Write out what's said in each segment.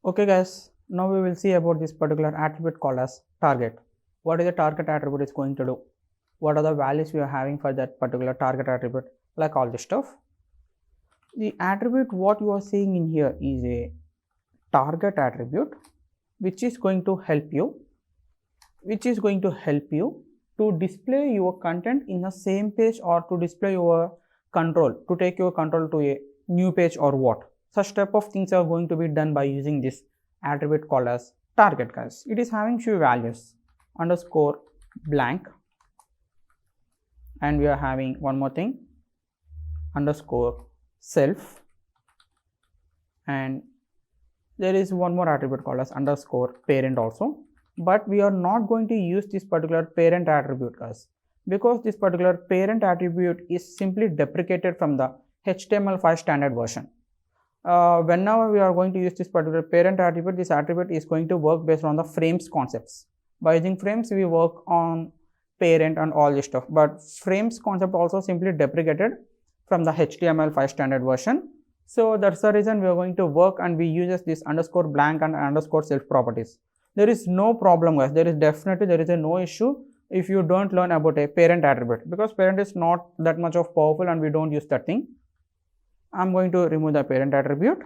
Okay guys, now we will see about this particular attribute called as target. What is the target attribute is going to do? What are the values we are having for that particular target attribute, like all this stuff. The attribute what you are seeing in here is a target attribute which is going to help you to display your content in the same page or to display your control, to take your control to a new page or what. Such type of things are going to be done by using this attribute called as target guys. It is having few values underscore blank, and we are having one more thing underscore self, and there is one more attribute called as underscore parent also. But we are not going to use this particular parent attribute guys, because this particular parent attribute is simply deprecated from the HTML5 standard version. Whenever we are going to use this particular parent attribute, this attribute is going to work based on the frames concepts. By using frames, we work on parent and all this stuff, but frames concept also simply deprecated from the HTML5 standard version. So that's the reason we are going to work, and we use this underscore blank and underscore self properties. There is no problem guys, there is no issue if you don't learn about a parent attribute, because parent is not that much of powerful and we don't use that thing. I'm going to remove the parent attribute.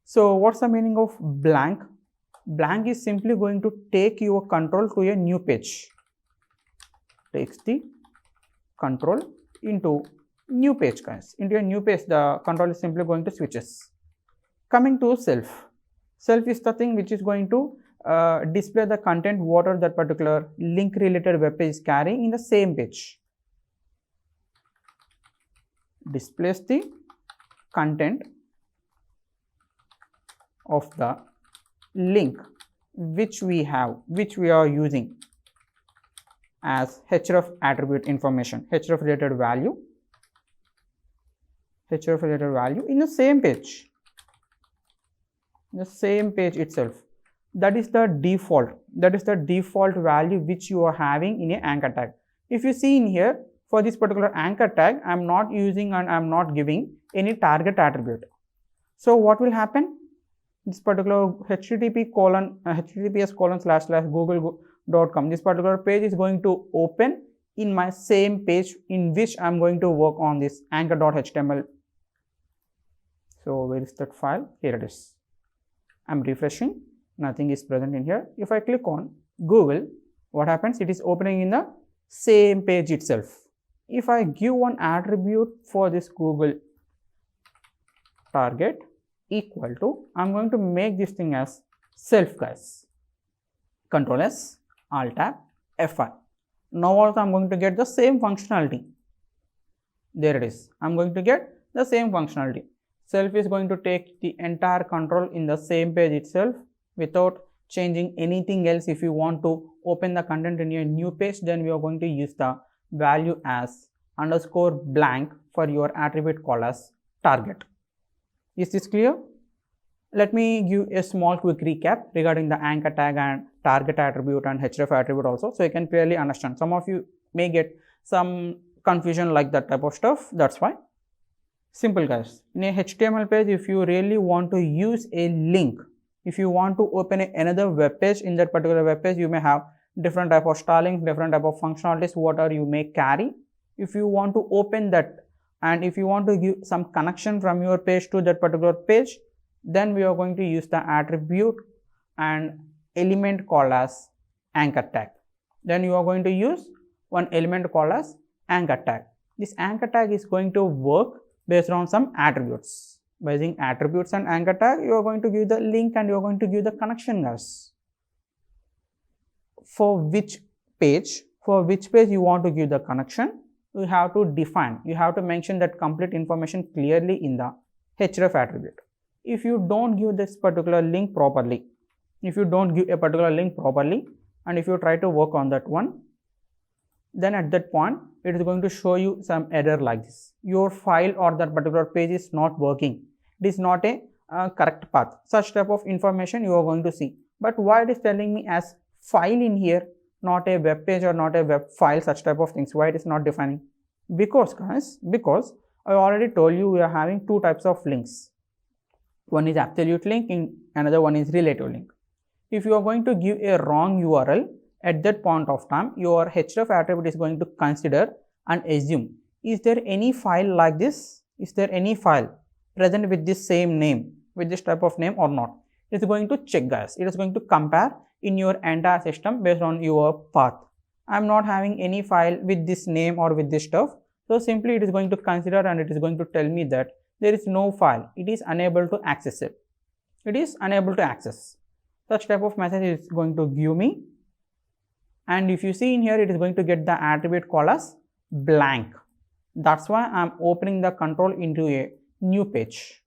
So what's the meaning of blank? Blank is simply going to take your control to a new page. Takes the control into new page guys. Into a new page, the control is simply going to switches. Coming to self. Self is the thing which is going to display the content whatever that particular link related web page is carrying in the same page. Displays the content of the link which we are using as href attribute information, href related value in the same page, itself. That is the default value which you are having in a anchor tag. If you see in here, for this particular anchor tag, I am not using and I am not giving any target attribute. So what will happen? This particular https://google.com, this particular page is going to open in my same page in which I am going to work on this anchor.html. So where is that file? Here it is. I am refreshing, nothing is present in here. If I click on Google, what happens? It is opening in the same page itself. If I give one attribute for this Google target equal to, I'm going to make this thing as self guys. Control S, Alt Tab, F5. Now also I'm going to get the same functionality. There it is. I'm going to get the same functionality. Self is going to take the entire control in the same page itself without changing anything else. If you want to open the content in your new page, then we are going to use the value as underscore blank for your attribute called as target. Is this clear? Let me give a small quick recap regarding the anchor tag and target attribute and href attribute also, so you can clearly understand. Some of you may get some confusion like that type of stuff, that's why. Simple guys, in a HTML page, if you really want to use a link, if you want to open another web page, in that particular web page you may have different type of styling, different type of functionalities, whatever you may carry. If you want to open that and if you want to give some connection from your page to that particular page, then we are going to use the attribute and element called as anchor tag. Then you are going to use one element called as anchor tag. This anchor tag is going to work based on some attributes. By using attributes and anchor tag, you are going to give the link and you are going to give the connection guys. For which page you want to give the connection, you have to define, you have to mention that complete information clearly in the href attribute. If you don't give this particular link properly, and if you try to work on that one, then at that point it is going to show you some error like this. Your file or that particular page is not working. It is not a correct path. Such type of information you are going to see. But why it is telling me as file in here, not a web page or not a web file, such type of things? Why it is not defining? Because guys, I already told you we are having two types of links. One is absolute link, another one is relative link. If you are going to give a wrong URL, at that point of time, your href attribute is going to consider and assume, is there any file like this? Is there any file present with this same name, with this type of name or not? It is going to check, guys. It is going to compare in your entire system based on your path. I am not having any file with this name or with this stuff. So simply it is going to consider and it is going to tell me that there is no file. It is unable to access it. It is unable to access. Such type of message is going to give me. And if you see in here, it is going to get the attribute called as blank. That's why I am opening the control into a new page.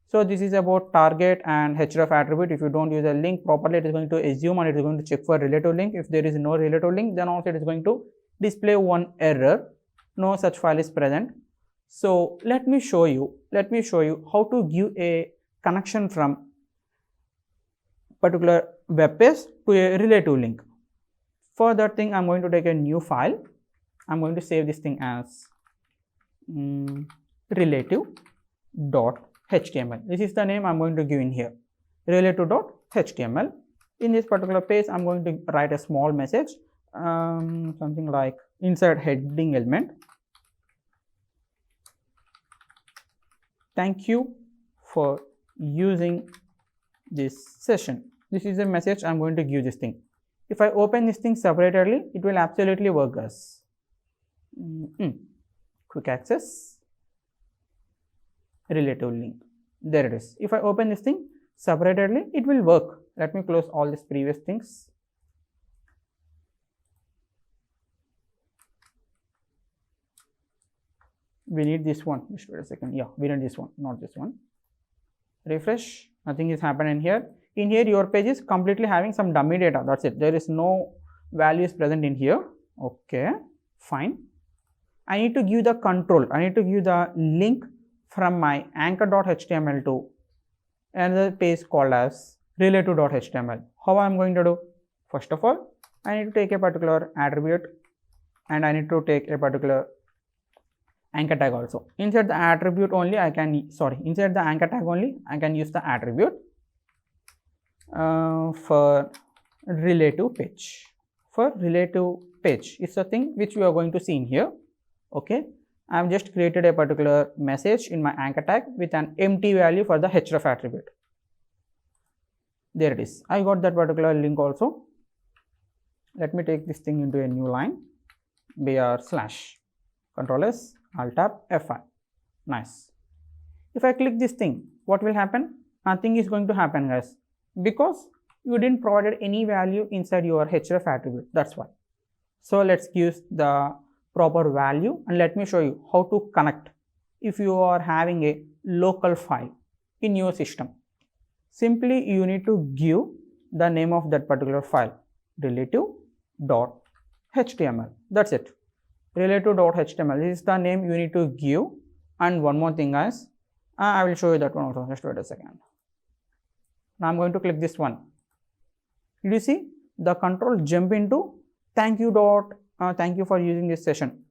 So this is about target and href attribute. If you don't use a link properly, it is going to assume and it is going to check for relative link. If there is no relative link, then also it is going to display one error. No such file is present. So let me show you how to give a connection from particular web page to a relative link. For that thing, I'm going to take a new file. I'm going to save this thing as relative.html. This is the name I'm going to give in here, relative.html. In this particular page, I'm going to write a small message, something like inside heading element. Thank you for using this session. This is a message I'm going to give this thing. If I open this thing separately, it will absolutely work, guys. Quick access, relative link. There it is. If I open this thing separately, it will work. Let me close all these previous things. We need this one. Just wait a second. Yeah, we need this one, not this one. Refresh. Nothing is happening here. In here, your page is completely having some dummy data. That's it. There is no values present in here. Okay, fine. I need to give the control. I need to give the link from my anchor.html to another page called as relative.html. How I am going to do? First of all, I need to take a particular attribute and I need to take a particular anchor tag also. Inside the attribute only, inside the anchor tag only, I can use the attribute for relative page. For relative page is the thing which we are going to see in here. Okay, I have just created a particular message in my anchor tag with an empty value for the href attribute. There it is. I got that particular link also. Let me take this thing into a new line. br/ Control S, Alt Tab, F5. Nice. If I click this thing, what will happen? Nothing is going to happen, guys, because you didn't provide any value inside your href attribute. That's why. So let's use the proper value and let me show you how to connect if you are having a local file in your system. Simply you need to give the name of that particular file, relative.html. That's it. Relative.html. This is the name you need to give. And one more thing, guys, I will show you that one also. Just wait a second. Now I'm going to click this one. Did you see the control jump into thank you for using this session?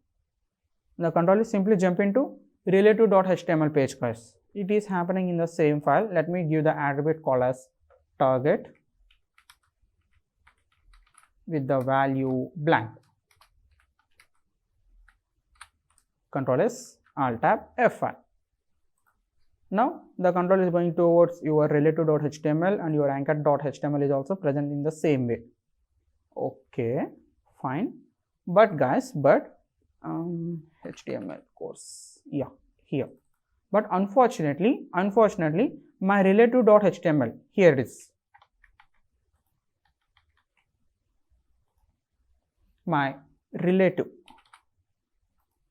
The control is simply jump into relative.html page, guys. It is happening in the same file. Let me give the attribute called as target with the value blank. Control S, Alt Tab, F5. Now the control is going towards your relative.html and your anchor.html is also present in the same way. Okay, fine. But guys, HTML course, yeah, here. But unfortunately, my relative.html, here it is. My relative,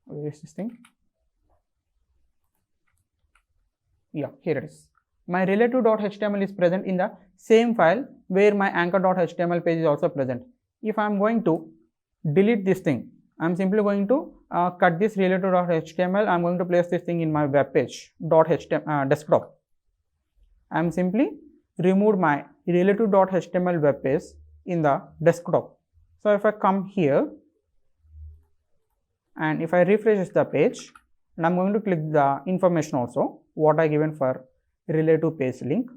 where is this thing? Yeah, here it is. My relative.html is present in the same file where my anchor.html page is also present. If I am going to delete this thing, I am simply going to cut this relative.html. I am going to place this thing in my web page desktop. I am simply removed my relative.html web page in the desktop. So if I come here and if I refresh the page, and I'm going to click the information also what I given for relate to page link.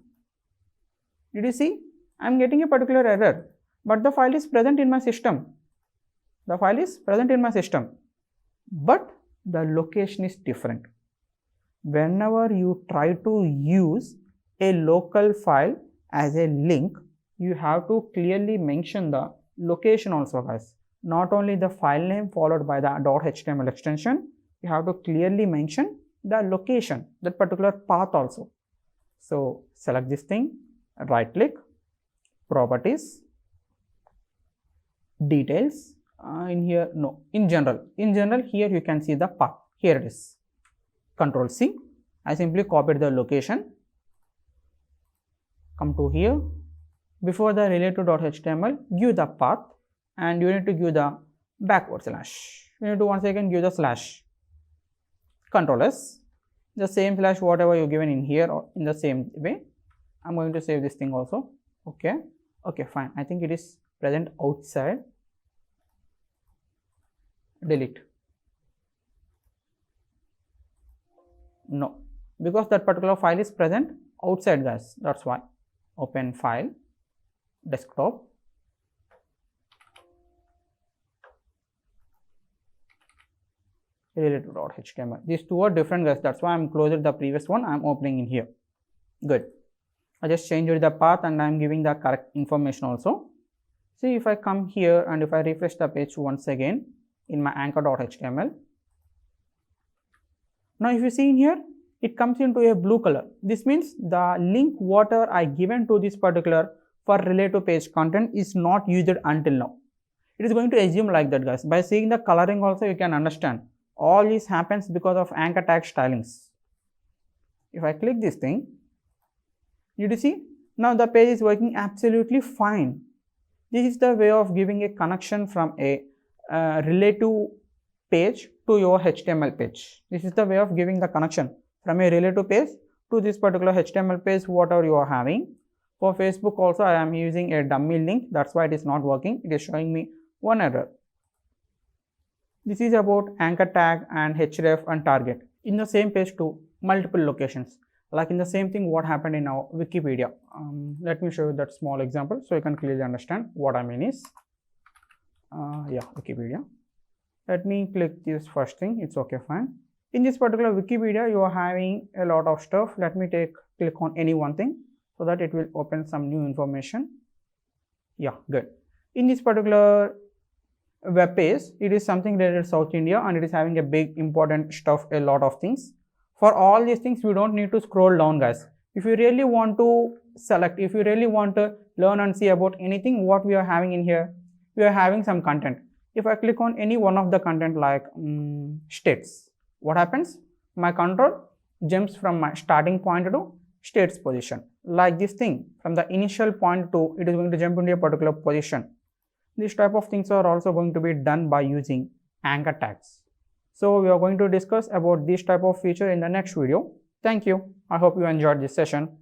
Did you see? I am getting a particular error, but the file is present in my system. The file is present in my system, but the location is different. Whenever you try to use a local file as a link, you have to clearly mention the location also, guys. Not only the file name followed by the .html extension, you have to clearly mention the location, that particular path also. So select this thing, right click, properties, details, in here, no, in general here you can see the path. Here it is. Control C. I simply copied the location. Come to here. Before the relate to .html, give the path, and you need to give the backward slash. You need to once again give the slash. Control S. The same slash whatever you given in here or in the same way. I'm going to save this thing also. Okay. Okay, fine. I think it is present outside. Delete. No, because that particular file is present outside, guys. That's why. Open file, desktop, relate.html. These two are different, guys. That's why I'm closing the previous one. I'm opening in here. Good. I just changed the path and I'm giving the correct information also. See, if I come here and if I refresh the page once again in my anchor.html. Now, if you see in here, it comes into a blue color. This means the link whatever I given to this particular for relate to page content is not used until now. It is going to assume like that, guys. By seeing the coloring also, you can understand. All this happens because of anchor tag stylings. If I click this thing, you see, now the page is working absolutely fine. This is the way of giving a connection from a relative page to your HTML page. This is the way of giving the connection from a relative page to this particular HTML page, whatever you are having. For Facebook also, I am using a dummy link. That's why it is not working. It is showing me one error. This is about anchor tag and href and target in the same page to multiple locations. Like in the same thing what happened in our Wikipedia. Let me show you that small example so you can clearly understand what I mean is. Wikipedia. Let me click this first thing. It's okay, fine. In this particular Wikipedia, you are having a lot of stuff. Let me click on any one thing so that it will open some new information. Yeah, good. In this particular web page, it is something related to South India and it is having a big important stuff, a lot of things. For all these things, we don't need to scroll down, guys. If you really want to select, if you really want to learn and see about anything, what we are having in here, we are having some content. If I click on any one of the content like states, what happens? My control jumps from my starting point to states position. Like this thing, from the initial point to, it is going to jump into a particular position. These type of things are also going to be done by using anchor tags. So we are going to discuss about this type of feature in the next video. Thank you. I hope you enjoyed this session.